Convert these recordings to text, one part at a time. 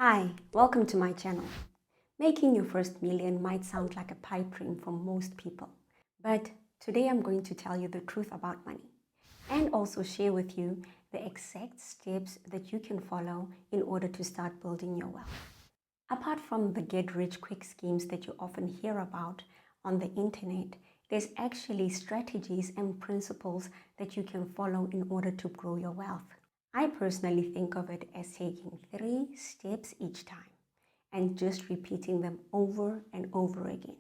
Hi, welcome to my channel. Making your first million might sound like a pipe dream for most people, but today I'm going to tell you the truth about money and also share with you the exact steps that you can follow in order to start building your wealth. Apart from the get-rich-quick schemes that you often hear about on the internet, there's actually strategies and principles that you can follow in order to grow your wealth. I personally think of it as taking 3 steps each time and just repeating them over and over again.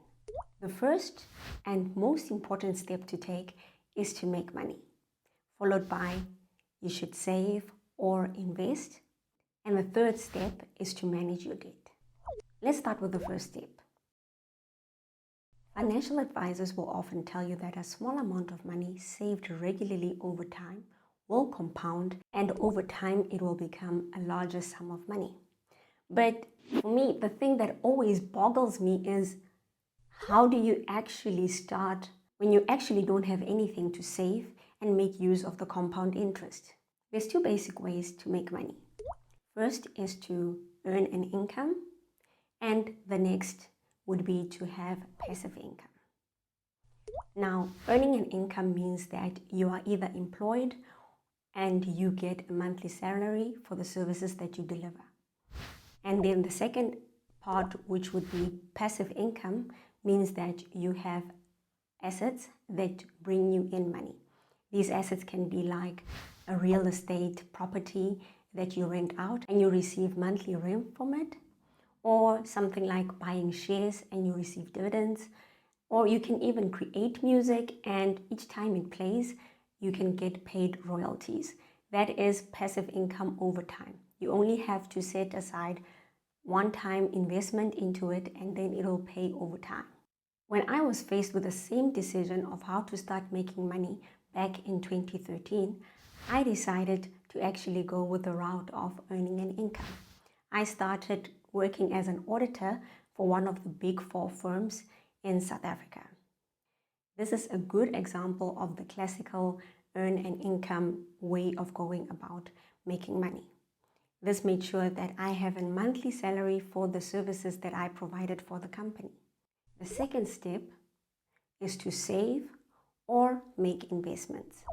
The first and most important step to take is to make money, followed by you should save or invest, and the third step is to manage your debt. Let's start with the first step. Financial advisors will often tell you that a small amount of money saved regularly over time will compound, and over time it will become a larger sum of money. But for me, the thing that always boggles me is how do you actually start when you actually don't have anything to save and make use of the compound interest? There's 2 basic ways to make money. First is to earn an income, and the next would be to have passive income. Now, earning an income means that you are either employed and you get a monthly salary for the services that you deliver. And then the second part, which would be passive income, means that you have assets that bring you in money. These assets can be like a real estate property that you rent out and you receive monthly rent from it, or something like buying shares and you receive dividends, or you can even create music and each time it plays, you can get paid royalties. That is passive income over time. You only have to set aside one-time investment into it and then it'll pay over time. When I was faced with the same decision of how to start making money back in 2013, I decided to actually go with the route of earning an income. I started working as an auditor for one of the big 4 firms in South Africa. This is a good example of the classical earn an income way of going about making money. This made sure that I have a monthly salary for the services that I provided for the company. The second step is to save or make investments.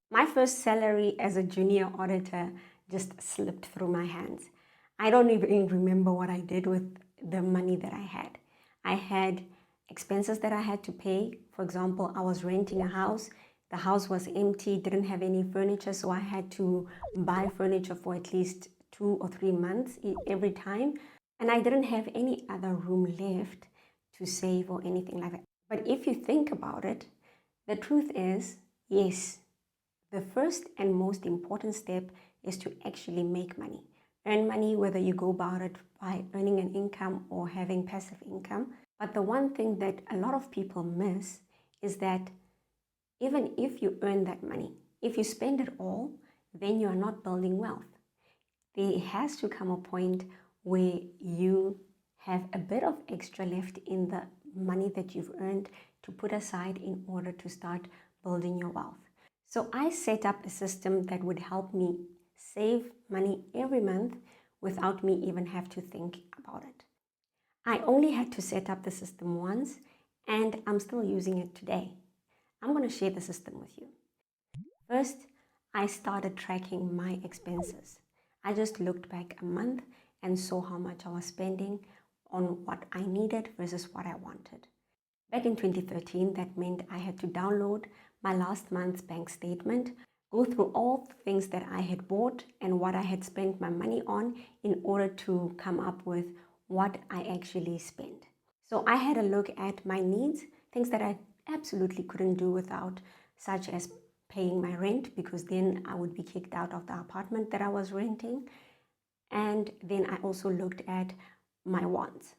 My first salary as a junior auditor just slipped through my hands. I don't even remember what I did with the money that I had. I had expenses that I had to pay. For example, I was renting a house. The house was empty, didn't have any furniture, so I had to buy furniture for at least 2 or 3 months every time. And I didn't have any other room left to save or anything like that. But if you think about it, the truth is, yes, the first and most important step is to actually make money. Earn money, whether you go about it by earning an income or having passive income. But the one thing that a lot of people miss is that even if you earn that money, if you spend it all, then you are not building wealth. There has to come a point where you have a bit of extra left in the money that you've earned to put aside in order to start building your wealth. So I set up a system that would help me save money every month without me even have to think about it. I only had to set up the system once and I'm still using it today. I'm going to share the system with you. First, I started tracking my expenses. I just looked back a month and saw how much I was spending on what I needed versus what I wanted. Back in 2013, that meant I had to download my last month's bank statement, go through all the things that I had bought and what I had spent my money on in order to come up with what I actually spent. So I had a look at my needs, things that I absolutely couldn't do without, such as paying my rent, because then I would be kicked out of the apartment that I was renting. And then I also looked at my wants,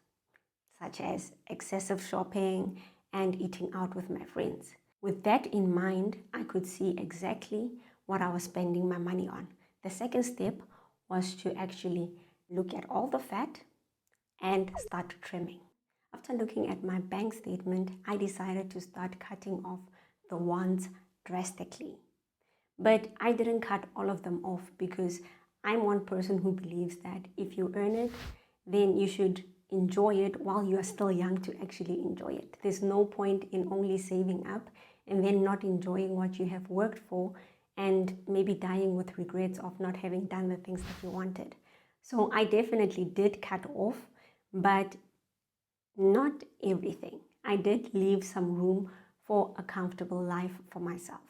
such as excessive shopping and eating out with my friends. With that in mind, I could see exactly what I was spending my money on. The second step was to actually look at all the fat and start trimming. After looking at my bank statement, I decided to start cutting off the wants drastically. But I didn't cut all of them off because I'm one person who believes that if you earn it, then you should enjoy it while you are still young to actually enjoy it. There's no point in only saving up and then not enjoying what you have worked for and maybe dying with regrets of not having done the things that you wanted. So I definitely did cut off, but not everything. I did leave some room for a comfortable life for myself.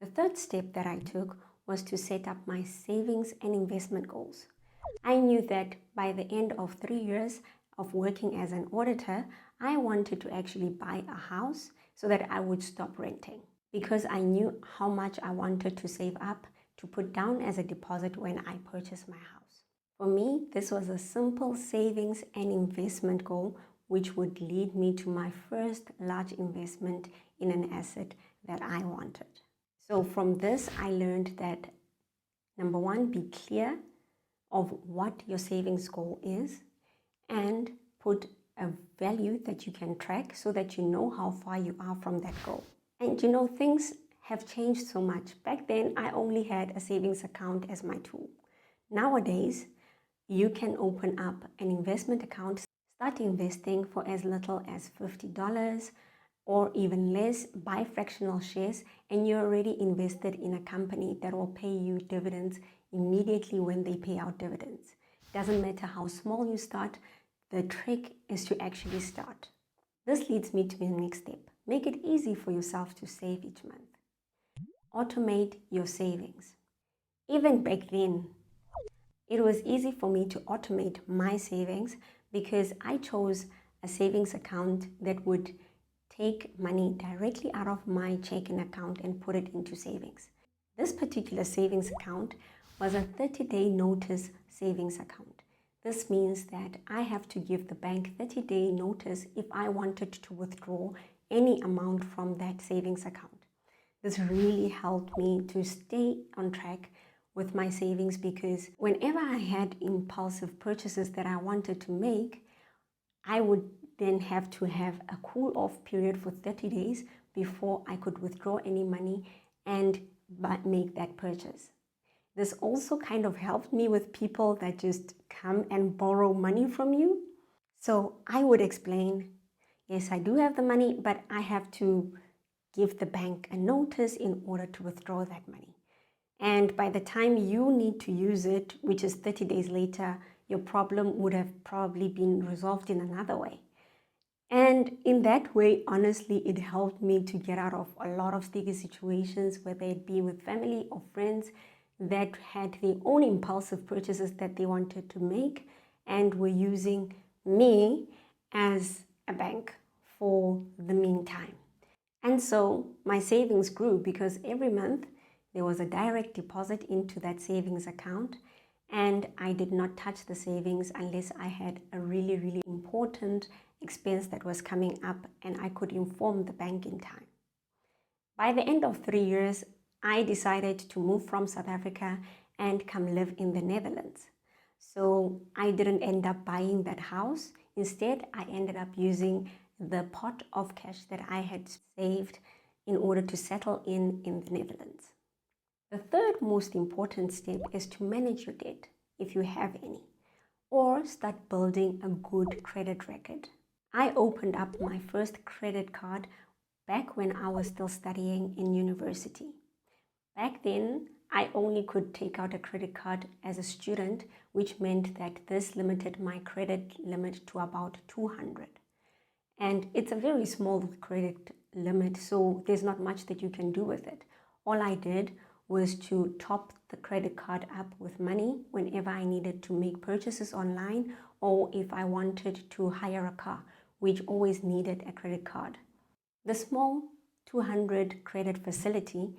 The third step that I took was to set up my savings and investment goals. I knew that by the end of 3 years of working as an auditor, I wanted to actually buy a house so that I would stop renting, because I knew how much I wanted to save up to put down as a deposit when I purchased my house. For me, this was a simple savings and investment goal which would lead me to my first large investment in an asset that I wanted. So from this, I learned that number one, be clear of what your savings goal is and put a value that you can track so that you know how far you are from that goal. And you know, things have changed so much. Back then, I only had a savings account as my tool. Nowadays, you can open up an investment account, start investing for as little as $50 or even less, buy fractional shares, and you're already invested in a company that will pay you dividends immediately when they pay out dividends. Doesn't matter how small you start, the trick is to actually start. This leads me to the next step. Make it easy for yourself to save each month. Automate your savings. Even back then, it was easy for me to automate my savings because I chose a savings account that would take money directly out of my checking account and put it into savings. This particular savings account was a 30-day notice savings account. This means that I have to give the bank 30-day notice if I wanted to withdraw any amount from that savings account. This really helped me to stay on track with my savings because whenever I had impulsive purchases that I wanted to make, I would then have to have a cool off period for 30 days before I could withdraw any money and make that purchase. This also kind of helped me with people that just come and borrow money from you. So I would explain, yes, I do have the money, but I have to give the bank a notice in order to withdraw that money. And by the time you need to use it, which is 30 days later, your problem would have probably been resolved in another way. And in that way, honestly, it helped me to get out of a lot of sticky situations, whether it be with family or friends that had their own impulsive purchases that they wanted to make and were using me as a bank for the meantime. And so my savings grew because every month there was a direct deposit into that savings account, and I did not touch the savings unless I had a really, really important expense that was coming up and I could inform the bank in time. By the end of 3 years, I decided to move from South Africa and come live in the Netherlands. So I didn't end up buying that house. Instead, I ended up using the pot of cash that I had saved in order to settle in the Netherlands. The third most important step is to manage your debt, if you have any, or start building a good credit record. I opened up my first credit card back when I was still studying in university. Back then, I only could take out a credit card as a student, which meant that this limited my credit limit to about 200. And it's a very small credit limit, so there's not much that you can do with it. All I did was to top the credit card up with money whenever I needed to make purchases online or if I wanted to hire a car, which always needed a credit card. The small 200 credit facility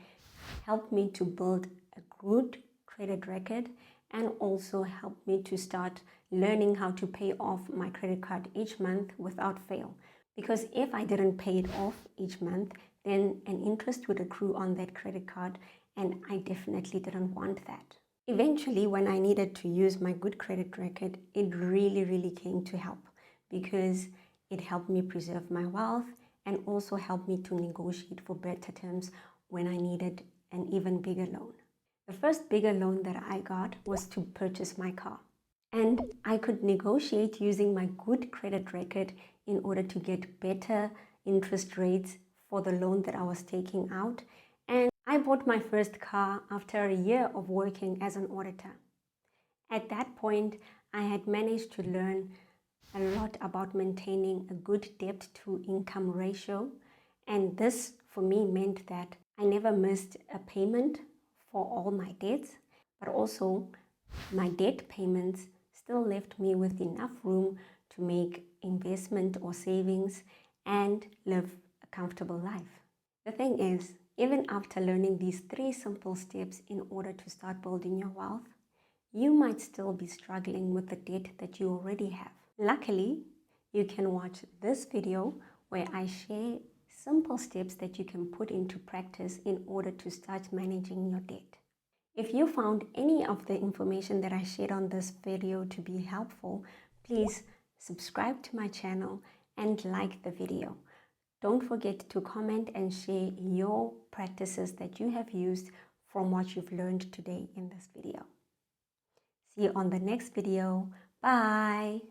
helped me to build a good credit record and also helped me to start learning how to pay off my credit card each month without fail. Because if I didn't pay it off each month, then an interest would accrue on that credit card, and I definitely didn't want that. Eventually, when I needed to use my good credit record, it really, really came to help because it helped me preserve my wealth and also helped me to negotiate for better terms when I needed an even bigger loan. The first bigger loan that I got was to purchase my car. And I could negotiate using my good credit record in order to get better interest rates for the loan that I was taking out. And I bought my first car after a year of working as an auditor. At that point, I had managed to learn a lot about maintaining a good debt to income ratio. And this for me meant that I never missed a payment for all my debts, but also my debt payments still left me with enough room to make investment or savings and live a comfortable life. The thing is, even after learning these 3 simple steps in order to start building your wealth, you might still be struggling with the debt that you already have. Luckily, you can watch this video where I share simple steps that you can put into practice in order to start managing your debt. If you found any of the information that I shared on this video to be helpful, please subscribe to my channel and like the video. Don't forget to comment and share your practices that you have used from what you've learned today in this video. See you on the next video. Bye.